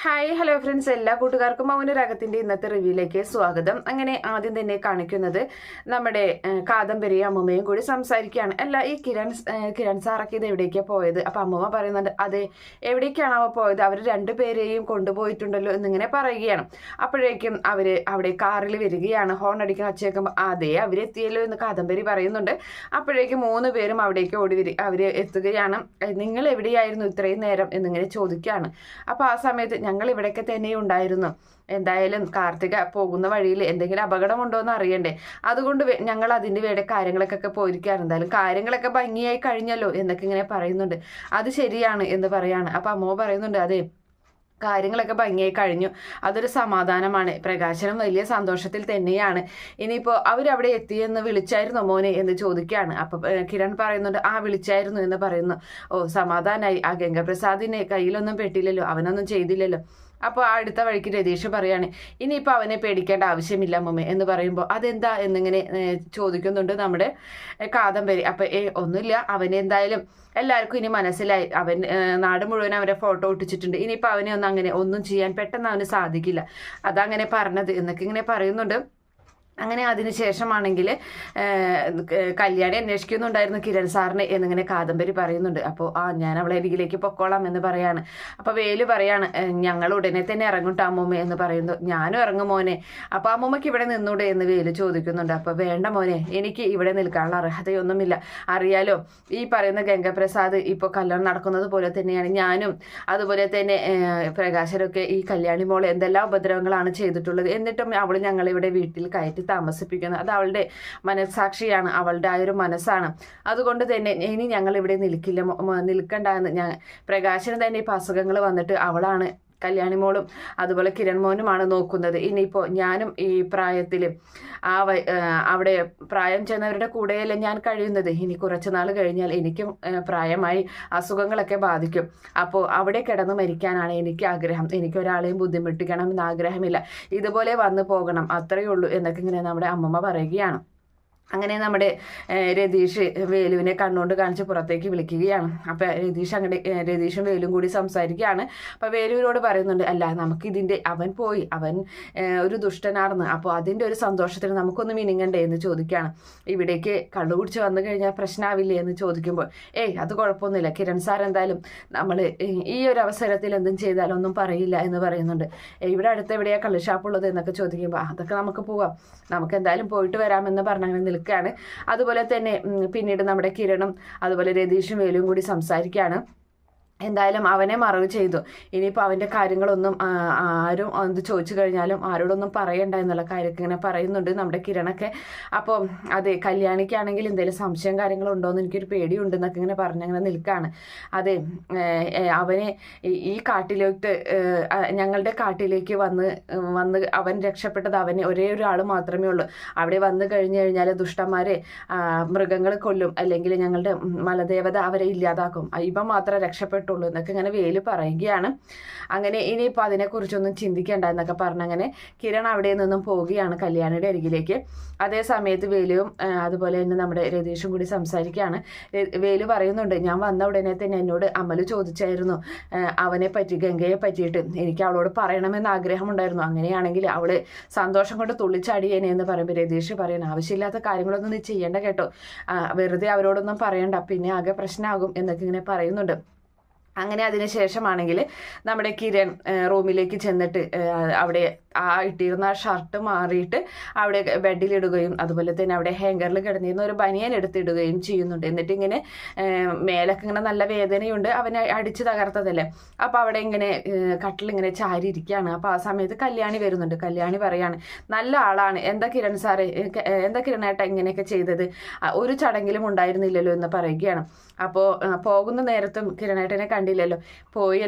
Hi hello friends, എല്ലാ കൂട്ടുകാർക്കും മൗനരാഗത്തിന്റെ ഇന്നത്തെ റിവ്യൂയിലേക്ക് സ്വാഗതം. അങ്ങനെ ആദ്യം തന്നെ കാണിക്കുന്നത് നമ്മുടെ കാദംബരി അമ്മൂമ്മയും കൂടി സംസാരിക്കുകയാണ്. അല്ല, ഈ കിരൺ സാറൊക്കെ ഇത് എവിടേക്കാണ് പോയത്? അപ്പൊ അമ്മൂമ്മ പറയുന്നുണ്ട്, അതെ, എവിടേക്കാണോ പോയത്? അവർ രണ്ടുപേരെയും കൊണ്ടുപോയിട്ടുണ്ടല്ലോ എന്നിങ്ങനെ പറയുകയാണ്. അപ്പോഴേക്കും അവിടെ കാറിൽ വരികയാണ്. ഹോൺ അടിക്കുന്ന ഒച്ചയേക്കുമ്പോൾ അതെ, അവരെത്തിയല്ലോ എന്ന് കാദംബരി പറയുന്നുണ്ട്. അപ്പോഴേക്കും 3 പേരും അവിടേക്ക് അവര് എത്തുകയാണ്. നിങ്ങൾ എവിടെയായിരുന്നു ഇത്രയും നേരം എന്നിങ്ങനെ ചോദിക്കുകയാണ്. അപ്പൊ ആ സമയത്ത് ഞങ്ങൾ ഇവിടെയൊക്കെ തന്നെ ഉണ്ടായിരുന്നു. എന്തായാലും കാർത്തിക പോകുന്ന വഴിയിൽ എന്തെങ്കിലും അപകടമുണ്ടോ എന്ന് അറിയണ്ടേ, അതുകൊണ്ട് ഞങ്ങൾ അതിൻ്റെ വേണ്ട കാര്യങ്ങളൊക്കെ പോയിരിക്കാറ്. എന്തായാലും കാര്യങ്ങളൊക്കെ ഭംഗിയായി കഴിഞ്ഞല്ലോ എന്നൊക്കെ ഇങ്ങനെ പറയുന്നുണ്ട്. അത് ശരിയാണ് എന്ന് പറയാണ്. അപ്പൊ അമ്മ പറയുന്നുണ്ട്, അതെ, കാര്യങ്ങളൊക്കെ ഭംഗിയായി കഴിഞ്ഞു, അതൊരു സമാധാനമാണ്. പ്രകാശനും വലിയ സന്തോഷത്തിൽ തന്നെയാണ്. ഇനിയിപ്പോൾ അവരവിടെ എത്തിയെന്ന് വിളിച്ചായിരുന്നോ മോനെ എന്ന് ചോദിക്കുകയാണ്. അപ്പൊ കിരൺ പറയുന്നുണ്ട്, ആ വിളിച്ചായിരുന്നു എന്ന് പറയുന്നു. ഓ, സമാധാനായി. ആ ഗംഗപ്രസാദിനെ കയ്യിലൊന്നും പെട്ടില്ലല്ലോ, അവനൊന്നും ചെയ്തില്ലല്ലോ. അപ്പോൾ അടുത്ത വഴിക്ക് രതീഷ് പറയാണ്, ഇനിയിപ്പോൾ അവനെ പേടിക്കേണ്ട ആവശ്യമില്ല അമ്മമ്മ എന്ന് പറയുമ്പോൾ അതെന്താ എന്നിങ്ങനെ ചോദിക്കുന്നുണ്ട് നമ്മുടെ കാദംബരി. അപ്പം ഒന്നുമില്ല, അവനെ എന്തായാലും എല്ലാവർക്കും ഇനി മനസ്സിലായി. അവൻ നാട് മുഴുവൻ അവരെ ഫോട്ടോ ഒട്ടിച്ചിട്ടുണ്ട്. ഇനിയിപ്പോൾ അവനെ ഒന്നും ചെയ്യാൻ പെട്ടെന്ന് അവന് സാധിക്കില്ല, അതങ്ങനെ പറഞ്ഞത് എന്നൊക്കെ ഇങ്ങനെ പറയുന്നുണ്ട്. അങ്ങനെ അതിനുശേഷമാണെങ്കിൽ കല്യാണി അന്വേഷിക്കുന്നുണ്ടായിരുന്നു കിരൺ സാറിനെ എന്നിങ്ങനെ കാദംബരി പറയുന്നുണ്ട്. അപ്പോൾ ഞാൻ അവളെ അരികിലേക്ക് പൊക്കോളാം എന്ന് പറയാണ്. അപ്പോൾ വേലു പറയാണ്, ഞങ്ങൾ ഉടനെ തന്നെ ഇറങ്ങും അമ്മൂമ്മ എന്ന് പറയുന്നു. ഞാനും ഇറങ്ങും മോനെ. അപ്പോൾ അമ്മൂമ്മയ്ക്ക് ഇവിടെ നിന്നൂടെ എന്ന് വേലു ചോദിക്കുന്നുണ്ട്. അപ്പോൾ വേണ്ട മോനെ, എനിക്ക് ഇവിടെ നിൽക്കാനുള്ള അർഹതയൊന്നുമില്ല. അറിയാലോ, ഈ പറയുന്ന ഗംഗപ്രസാദ് ഇപ്പോൾ കല്യാണം നടക്കുന്നത് പോലെ തന്നെയാണ് ഞാനും, അതുപോലെ തന്നെ പ്രകാശനൊക്കെ ഈ കല്യാണി മോളെ എന്തെല്ലാം ഉപദ്രവങ്ങളാണ് ചെയ്തിട്ടുള്ളത്. എന്നിട്ടും അവൾ ഞങ്ങളിവിടെ വീട്ടിൽ കയറ്റി താമസിപ്പിക്കുന്നത്. അത് അവളുടെ മനസ്സാക്ഷിയാണ്, അവളുടെ ആ ഒരു മനസ്സാണ്. അതുകൊണ്ട് തന്നെ ഇനി ഞങ്ങൾ ഇവിടെ നിൽക്കണ്ട എന്ന് പ്രകാശന് തന്നെ ഇപ്പം അസുഖങ്ങൾ വന്നിട്ട് അവളാണ് കല്യാണിമോളും അതുപോലെ കിരൺ മോനുമാണ് നോക്കുന്നത്. ഇനിയിപ്പോൾ ഞാനും ഈ പ്രായത്തിൽ അവിടെ പ്രായം ചെന്നവരുടെ കൂടെയല്ല ഞാൻ കഴിയുന്നത്. ഇനി കുറച്ച് നാൾ കഴിഞ്ഞാൽ എനിക്കും പ്രായമായി അസുഖങ്ങളൊക്കെ ബാധിക്കും. അപ്പോൾ അവിടെ കിടന്ന് മരിക്കാനാണ് എനിക്ക് ആഗ്രഹം. എനിക്കൊരാളെയും ബുദ്ധിമുട്ടിക്കണം എന്ന് ആഗ്രഹമില്ല. ഇതുപോലെ വന്നു പോകണം, അത്രയേ ഉള്ളൂ എന്നൊക്കെ ഇങ്ങനെ നമ്മുടെ അമ്മമ്മ പറയുകയാണ്. അങ്ങനെ നമ്മുടെ രതീഷ് വേലുവിനെ കണ്ണുകൊണ്ട് കാണിച്ച് പുറത്തേക്ക് വിളിക്കുകയാണ്. അപ്പം രതീഷും വേലും കൂടി സംസാരിക്കുകയാണ്. അപ്പം വേലുവിനോട് പറയുന്നുണ്ട്, അല്ല, നമുക്കിതിൻ്റെ അവൻ പോയി, അവൻ ഒരു ദുഷ്ടനാർന്ന്, അപ്പോൾ അതിൻ്റെ ഒരു സന്തോഷത്തിന് നമുക്കൊന്ന് മിനിങ്ങണ്ടേ എന്ന് ചോദിക്കുകയാണ്. ഇവിടേക്ക് കള്ളു കുടിച്ച് വന്നു കഴിഞ്ഞാൽ പ്രശ്നമാവില്ലേ എന്ന് ചോദിക്കുമ്പോൾ അത് കുഴപ്പമൊന്നുമില്ല, കിരൺ സാർ എന്തായാലും നമ്മൾ ഈ ഒരു അവസരത്തിൽ എന്തും ചെയ്താലൊന്നും പറയില്ല എന്ന് പറയുന്നുണ്ട്. ഇവിടെ അടുത്ത് എവിടെയാണ് കള്ള് ഷാപ്പുള്ളത് എന്നൊക്കെ ചോദിക്കുമ്പോൾ അതൊക്കെ നമുക്ക് പോവാം, നമുക്ക് എന്തായാലും പോയിട്ട് വരാമെന്ന് പറഞ്ഞങ്ങനെ നിൽക്കുകയാണ്. അതുപോലെ തന്നെ പിന്നീട് നമ്മുടെ കിരണും അതുപോലെ രതീഷും വേലും കൂടി സംസാരിക്കുകയാണ്. എന്തായാലും അവനെ മറവ് ചെയ്തു. ഇനിയിപ്പോൾ അവൻ്റെ കാര്യങ്ങളൊന്നും ആരും എന്ത് ചോദിച്ചു കഴിഞ്ഞാലും ആരോടൊന്നും പറയണ്ട എന്നുള്ള കാര്യമൊക്കെ ഇങ്ങനെ പറയുന്നുണ്ട് നമ്മുടെ കിരണൊക്കെ. അപ്പോൾ അതെ, കല്യാണിക്കാണെങ്കിൽ എന്തെങ്കിലും സംശയം കാര്യങ്ങളുണ്ടോ എന്ന് എനിക്കൊരു പേടിയുണ്ടെന്നൊക്കെ ഇങ്ങനെ പറഞ്ഞങ്ങനെ നിൽക്കുകയാണ്. അതെ, അവനെ ഈ കാട്ടിലേക്ക് ഞങ്ങളുടെ കാട്ടിലേക്ക് വന്ന് അവൻ രക്ഷപ്പെട്ടത് അവന് ഒരേ ഒരാൾ മാത്രമേ ഉള്ളൂ. അവിടെ വന്നു കഴിഞ്ഞാൽ ദുഷ്ടന്മാരെ മൃഗങ്ങൾ കൊല്ലും, അല്ലെങ്കിൽ ഞങ്ങളുടെ മലദേവത അവരെ ഇല്ലാതാക്കും. ഇവ മാത്രം രക്ഷപ്പെട്ടു എന്നൊക്കെ ഇങ്ങനെ വേലു പറയുകയാണ്. അങ്ങനെ ഇനിയിപ്പോൾ അതിനെക്കുറിച്ചൊന്നും ചിന്തിക്കേണ്ട എന്നൊക്കെ പറഞ്ഞങ്ങനെ കിരൺ അവിടെ നിന്നും പോവുകയാണ് കല്യാണിയുടെ അരികിലേക്ക്. അതേ സമയത്ത് വേലുവും അതുപോലെ തന്നെ നമ്മുടെ രതീഷും കൂടി സംസാരിക്കുകയാണ്. വേലു പറയുന്നുണ്ട്, ഞാൻ വന്ന ഉടനെ തന്നെ എന്നോട് അമല് ചോദിച്ചായിരുന്നു അവനെ പറ്റി, ഗംഗയെ പറ്റിയിട്ട് എനിക്ക് അവളോട് പറയണമെന്ന് ആഗ്രഹമുണ്ടായിരുന്നു. അങ്ങനെയാണെങ്കിൽ അവള് സന്തോഷം കൊണ്ട് തുള്ളിച്ചാടിയേനെ എന്ന് പറയുമ്പോൾ രതീഷ് പറയണം, ആവശ്യമില്ലാത്ത കാര്യങ്ങളൊന്നും നീ ചെയ്യേണ്ട കേട്ടോ, വെറുതെ അവരോടൊന്നും പറയണ്ട, പിന്നെ ആകെ പ്രശ്നമാകും എന്നൊക്കെ ഇങ്ങനെ പറയുന്നുണ്ട്. അങ്ങനെ അതിനുശേഷമാണെങ്കിൽ നമ്മുടെ കിരൺ റൂമിലേക്ക് ചെന്നിട്ട് അവിടെ ഇട്ടിരുന്ന ഷർട്ട് മാറിയിട്ട് അവിടെ ബെഡിലിടുകയും അതുപോലെ തന്നെ അവിടെ ഹാങ്കറിൽ കിടന്നിരുന്ന ഒരു ബനിയൻ എടുത്തിടുകയും ചെയ്യുന്നുണ്ട്. എന്നിട്ട് ഇങ്ങനെ മേലൊക്കെ ഇങ്ങനെ നല്ല വേദനയുണ്ട്, അവനെ അടിച്ച് തകർത്തതല്ലേ. അപ്പോൾ അവിടെ ഇങ്ങനെ കട്ടിലിങ്ങനെ ചാരി ഇരിക്കുകയാണ്. അപ്പോൾ ആ സമയത്ത് കല്യാണി വരുന്നുണ്ട്. കല്യാണി പറയാണ്, നല്ല ആളാണ്, എന്താ കിരൺ സാറേ, എന്താ കിരണേട്ട ഇങ്ങനെയൊക്കെ ചെയ്തത്, ഒരു ചടങ്ങിലും ഉണ്ടായിരുന്നില്ലല്ലോ എന്ന് പറയുകയാണ്. അപ്പോൾ പോകുന്ന നേരത്തും കിരണേട്ടനെ കണ്ടില്ലല്ലോ,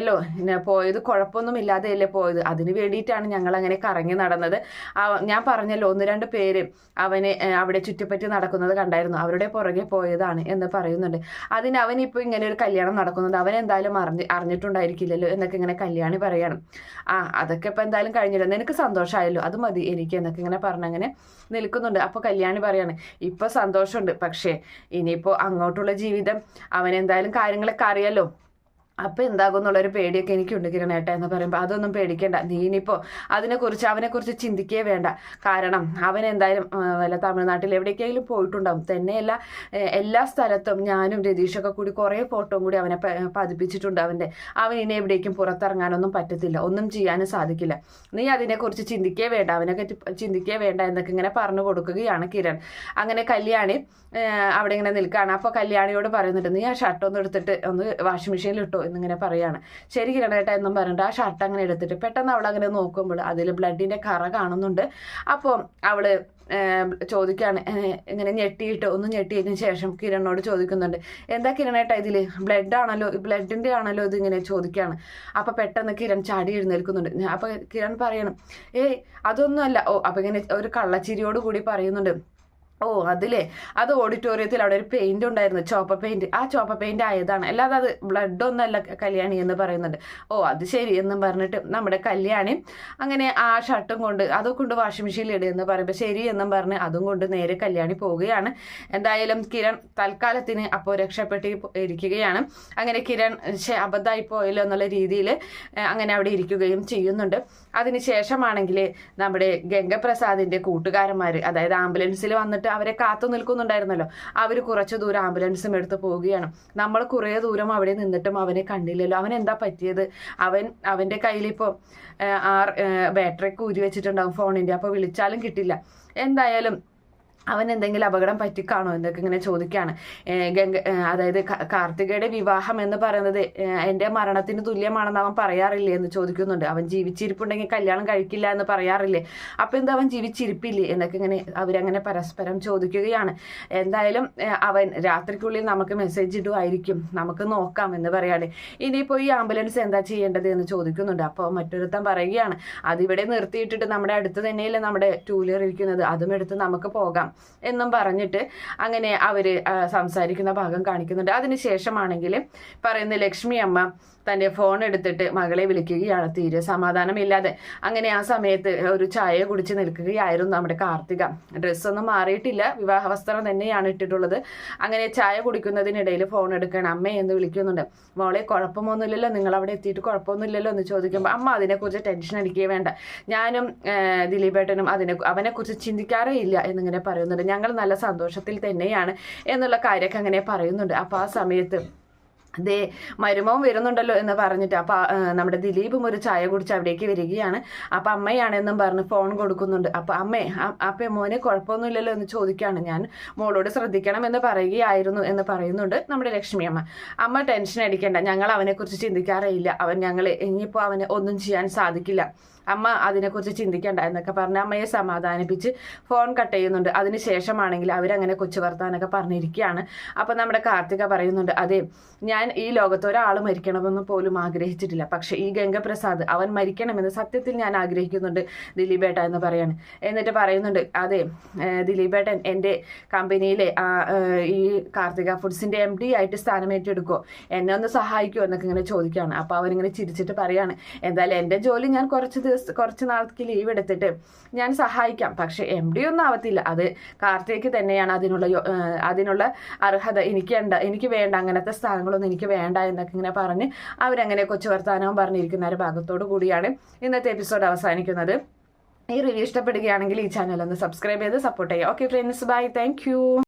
പോയത് കുഴപ്പമൊന്നുമില്ലാതെയല്ലേ പോയത്, അതിന് വേണ്ടിയിട്ടാണ് ഞങ്ങൾ അങ്ങനെ കറങ്ങി നടന്നത്. ഞാൻ പറഞ്ഞല്ലോ, 1-2 പേര് അവനെ അവിടെ ചുറ്റിപ്പറ്റി നടക്കുന്നത് കണ്ടായിരുന്നു, അവരുടെ പുറകെ പോയതാണ് എന്ന് പറയുന്നുണ്ട്. അതിന് അവനിപ്പോൾ ഇങ്ങനെ ഒരു കല്യാണം നടക്കുന്നുണ്ട്, അവൻ എന്തായാലും അറിഞ്ഞിട്ടുണ്ടായിരിക്കില്ലല്ലോ എന്നൊക്കെ ഇങ്ങനെ കല്യാണി പറയണം. അതൊക്കെ ഇപ്പം എന്തായാലും കഴിഞ്ഞില്ല, നിനക്ക് സന്തോഷമായല്ലോ, അത് മതി എനിക്ക് എന്നൊക്കെ ഇങ്ങനെ പറഞ്ഞങ്ങനെ നിൽക്കുന്നുണ്ട്. അപ്പോൾ കല്യാണി പറയാണ്, ഇപ്പോൾ സന്തോഷമുണ്ട്, പക്ഷേ ഇനിയിപ്പോൾ അങ്ങോട്ടുള്ള ജീവിതം അവനെന്തായാലും കാര്യങ്ങളൊക്കെ അറിയാലോ, അപ്പം എന്താകും എന്നുള്ളൊരു പേടിയൊക്കെ എനിക്കുണ്ട് കിരണേട്ട എന്ന് പറയുമ്പോൾ അതൊന്നും പേടിക്കേണ്ട. നീ ഇനിയിപ്പോൾ അവനെക്കുറിച്ച് ചിന്തിക്കേ വേണ്ട. കാരണം അവൻ എന്തായാലും വല്ല തമിഴ്നാട്ടിൽ എവിടേക്കെങ്കിലും പോയിട്ടുണ്ടാവും. തന്നെയല്ല എല്ലാ സ്ഥലത്തും ഞാനും രതീഷൊക്കെ കൂടി കുറേ ഫോട്ടോ കൂടി അവനെ പതിപ്പിച്ചിട്ടുണ്ട്. അവൻ ഇനി എവിടേക്കും പുറത്തിറങ്ങാനൊന്നും പറ്റത്തില്ല, ഒന്നും ചെയ്യാനും സാധിക്കില്ല. നീ അതിനെക്കുറിച്ച് ചിന്തിക്കേ വേണ്ട, ചിന്തിക്കേ വേണ്ട എന്നൊക്കെ ഇങ്ങനെ പറഞ്ഞു കൊടുക്കുകയാണ് കിരൺ. അങ്ങനെ കല്യാണി അവിടെ ഇങ്ങനെ നിൽക്കുകയാണ്. അപ്പോൾ കല്യാണിയോട് പറയുന്നുണ്ട്, നീ ആ ഷർട്ട് ഒന്ന് എടുത്തിട്ട് ഒന്ന് വാഷിംഗ് മെഷീനിൽ ഇട്ടോ എന്നിങ്ങനെ പറയാണ്. ശരി കിരണേട്ട എന്നും പറഞ്ഞിട്ട് ആ ഷർട്ട് അങ്ങനെ എടുത്തിട്ട് പെട്ടെന്ന് അവൾ അങ്ങനെ നോക്കുമ്പോൾ അതിൽ ബ്ലഡിൻ്റെ കറ കാണുന്നുണ്ട്. അപ്പോൾ അവള് ചോദിക്കുകയാണ്, ഇങ്ങനെ ഒന്ന് ഞെട്ടിയതിന് ശേഷം കിരണോട് ചോദിക്കുന്നുണ്ട്, എന്താ കിരണേട്ട ഇതിൽ ബ്ലഡിൻ്റെ ആണല്ലോ ഇതിങ്ങനെ ചോദിക്കുകയാണ്. അപ്പോൾ പെട്ടെന്ന് കിരൺ ചാടി എഴുന്നേൽക്കുന്നുണ്ട്. അപ്പോൾ കിരൺ പറയണം, അതൊന്നുമല്ല. അപ്പോൾ ഇങ്ങനെ ഒരു കള്ളച്ചിരിയോട് കൂടി പറയുന്നുണ്ട്, അത് ഓഡിറ്റോറിയത്തിൽ അവിടെ ഒരു പെയിന്റ് ഉണ്ടായിരുന്നു, ചോപ്പ പെയിന്റ്. ആ ചോപ്പ പെയിന്റ് ആയതാണ്, അല്ലാതെ അത് ബ്ലഡ് ഒന്നല്ല കല്യാണി എന്ന് പറയുന്നുണ്ട്. അത് ശരി എന്നും പറഞ്ഞിട്ട് നമ്മുടെ കല്യാണി അങ്ങനെ ആ ഷർട്ടും കൊണ്ട് അതൊക്കെ വാഷിംഗ് മെഷീനിൽ ഇടുക എന്ന് പറയുമ്പോൾ ശരി എന്നും പറഞ്ഞ് അതും കൊണ്ട് നേരെ കല്യാണി പോവുകയാണ്. എന്തായാലും കിരൺ തൽക്കാലത്തിന് അപ്പോൾ രക്ഷപ്പെട്ട് ഇരിക്കുകയാണ്. അങ്ങനെ കിരൺ അബദ്ധമായി പോയല്ലോ എന്നുള്ള രീതിയിൽ അങ്ങനെ അവിടെ ഇരിക്കുകയും ചെയ്യുന്നുണ്ട്. അതിനുശേഷമാണെങ്കിൽ നമ്മുടെ ഗംഗപ്രസാദിന്റെ കൂട്ടുകാരന്മാർ, അതായത് ആംബുലൻസിൽ വന്നിട്ട് അവരെ കാത്തു നിൽക്കുന്നുണ്ടായിരുന്നല്ലോ, അവർ കുറച്ച് ദൂരം ആംബുലൻസും എടുത്ത് പോവുകയാണ്. നമ്മൾ കുറേ ദൂരം അവിടെ നിന്നിട്ടും അവനെ കണ്ടില്ലല്ലോ. അവൻ എന്താ പറ്റിയത്? അവൻ്റെ കയ്യിലിപ്പോൾ ബാറ്ററിയൊക്കെ ഊരി വെച്ചിട്ടുണ്ടാവും ഫോണിൻ്റെ. അപ്പോൾ വിളിച്ചാലും കിട്ടില്ല. എന്തായാലും അവൻ എന്തെങ്കിലും അപകടം പറ്റിക്കാണോ എന്നൊക്കെ ഇങ്ങനെ ചോദിക്കുകയാണ്. അതായത് കാർത്തികയുടെ വിവാഹം എന്ന് പറയുന്നത് എൻ്റെ മരണത്തിന് തുല്യമാണെന്ന് അവൻ പറയാറില്ലേ എന്ന് ചോദിക്കുന്നുണ്ട്. അവൻ ജീവിച്ചിരിപ്പുണ്ടെങ്കിൽ കല്യാണം കഴിക്കില്ല എന്ന് പറയാറില്ലേ, അപ്പം എന്താ അവൻ ജീവിച്ചിരിപ്പില്ലേ എന്നൊക്കെ ഇങ്ങനെ അവരങ്ങനെ പരസ്പരം ചോദിക്കുകയാണ്. എന്തായാലും അവൻ രാത്രിക്കുള്ളിൽ നമുക്ക് മെസ്സേജ് ഇടുമായിരിക്കും, നമുക്ക് നോക്കാം എന്ന് പറയാണ്. ഇനിയിപ്പോൾ ഈ ആംബുലൻസ് എന്താ ചെയ്യേണ്ടത് എന്ന് ചോദിക്കുന്നുണ്ട്. അപ്പോൾ മറ്റൊരുത്തൻ പറയുകയാണ്, അതിവിടെ നിർത്തിയിട്ടിട്ട് നമ്മുടെ അടുത്ത് തന്നെയല്ലേ നമ്മുടെ ടൂ വീലർ ഇരിക്കുന്നത്, അതും എടുത്ത് നമുക്ക് പോകാം എന്നും പറഞ്ഞിട്ട് അങ്ങനെ അവര് സംസാരിക്കുന്ന ഭാഗം കാണിക്കുന്നുണ്ട്. അതിനുശേഷമാണെങ്കിൽ പറയുന്ന ലക്ഷ്മി അമ്മ തൻ്റെ ഫോൺ എടുത്തിട്ട് മകളെ വിളിക്കുകയാണ്, തീരെ സമാധാനമില്ലാതെ. അങ്ങനെ ആ സമയത്ത് ഒരു ചായ കുടിച്ച് നിൽക്കുകയായിരുന്നു നമ്മുടെ കാർത്തിക. ഡ്രസ്സൊന്നും മാറിയിട്ടില്ല, വിവാഹ വസ്ത്രം തന്നെയാണ് ഇട്ടിട്ടുള്ളത്. അങ്ങനെ ചായ കുടിക്കുന്നതിനിടയിൽ ഫോൺ എടുക്കണം, അമ്മ എന്ന് വിളിക്കുന്നുണ്ട്. മോളെ കുഴപ്പമൊന്നുമില്ലല്ലോ, നിങ്ങൾ അവിടെ എത്തിയിട്ട് കുഴപ്പമൊന്നുമില്ലല്ലോ എന്ന് ചോദിക്കുമ്പോൾ അമ്മ അതിനെക്കുറിച്ച് ടെൻഷൻ അടിക്കുകയേ വേണ്ട, ഞാനും ദിലീപേട്ടനും അവനെക്കുറിച്ച് ചിന്തിക്കാറേ ഇല്ല എന്നിങ്ങനെ പറയുന്നുണ്ട്. ഞങ്ങൾ നല്ല സന്തോഷത്തിൽ തന്നെയാണ് എന്നുള്ള കാര്യമൊക്കെ അങ്ങനെ പറയുന്നുണ്ട്. അപ്പോൾ ആ സമയത്ത് മരുമോൻ വരുന്നുണ്ടല്ലോ എന്ന് പറഞ്ഞിട്ട് അപ്പോൾ നമ്മുടെ ദിലീപും ഒരു ചായ കുടിച്ച് അവിടേക്ക് വരികയാണ്. അപ്പം അമ്മയാണെന്നും പറഞ്ഞ് ഫോൺ കൊടുക്കുന്നുണ്ട്. അപ്പം മോനെ കുഴപ്പമൊന്നുമില്ലല്ലോ എന്ന് ചോദിക്കുകയാണ്. ഞാൻ മോളോട് ശ്രദ്ധിക്കണം എന്ന് പറയുകയായിരുന്നു എന്ന് പറയുന്നുണ്ട് നമ്മുടെ ലക്ഷ്മി അമ്മ. അമ്മ ടെൻഷൻ അടിക്കേണ്ട, ഞങ്ങൾ അവനെക്കുറിച്ച് ചിന്തിക്കാറേ ഇല്ല, ഇനിയിപ്പോൾ അവന് ഒന്നും ചെയ്യാൻ സാധിക്കില്ല, അമ്മ അതിനെക്കുറിച്ച് ചിന്തിക്കേണ്ട എന്നൊക്കെ പറഞ്ഞ് അമ്മയെ സമാധാനിപ്പിച്ച് ഫോൺ കട്ട് ചെയ്യുന്നുണ്ട്. അതിനുശേഷമാണെങ്കിൽ അവരങ്ങനെ കൊച്ചു വർത്താനൊക്കെ പറഞ്ഞിരിക്കുകയാണ്. അപ്പം നമ്മുടെ കാർത്തിക പറയുന്നുണ്ട്, അതെ ഞാൻ ഈ ലോകത്ത് ഒരാൾ മരിക്കണമെന്ന് പോലും ആഗ്രഹിച്ചിട്ടില്ല, പക്ഷെ ഈ ഗംഗപ്രസാദ് അവൻ മരിക്കണമെന്ന് സത്യത്തിൽ ഞാൻ ആഗ്രഹിക്കുന്നുണ്ട് ദിലീപേട്ട എന്ന് പറയാണ്. എന്നിട്ട് പറയുന്നുണ്ട്, അതെ ദിലീപേട്ടൻ എൻ്റെ കമ്പനിയിലെ ഈ കാർത്തിക ഫുഡ്സിൻ്റെ MD ആയിട്ട് സ്ഥാനം ഏറ്റെടുക്കുമോ, എന്നെ ഒന്ന് സഹായിക്കുമോ എന്നൊക്കെ ഇങ്ങനെ ചോദിക്കുകയാണ്. അപ്പോൾ അവനിങ്ങനെ ചിരിച്ചിട്ട് പറയാണ്, എന്തായാലും എൻ്റെ ജോലി ഞാൻ കുറച്ച് നാൾക്ക് ലീവ് എടുത്തിട്ട് ഞാൻ സഹായിക്കാം, പക്ഷെ MD ഒന്നും ആവത്തില്ല, അത് കാർത്തികയ്ക്ക് തന്നെയാണ് അതിനുള്ള അർഹത, എനിക്ക് വേണ്ട, അങ്ങനത്തെ സ്ഥാനങ്ങളൊന്നും എനിക്ക് വേണ്ട എന്നൊക്കെ ഇങ്ങനെ പറഞ്ഞ് അവരങ്ങനെ കൊച്ചു വർത്താനവും പറഞ്ഞിരിക്കുന്ന ഒരു ഭാഗത്തോടു കൂടിയാണ് ഇന്നത്തെ എപ്പിസോഡ് അവസാനിക്കുന്നത്. ഈ റിവ്യൂ ഇഷ്ടപ്പെടുകയാണെങ്കിൽ ഈ ചാനൽ ഒന്ന് സബ്സ്ക്രൈബ് ചെയ്ത് സപ്പോർട്ട് ചെയ്യുക. Okay friends, bye, thank U.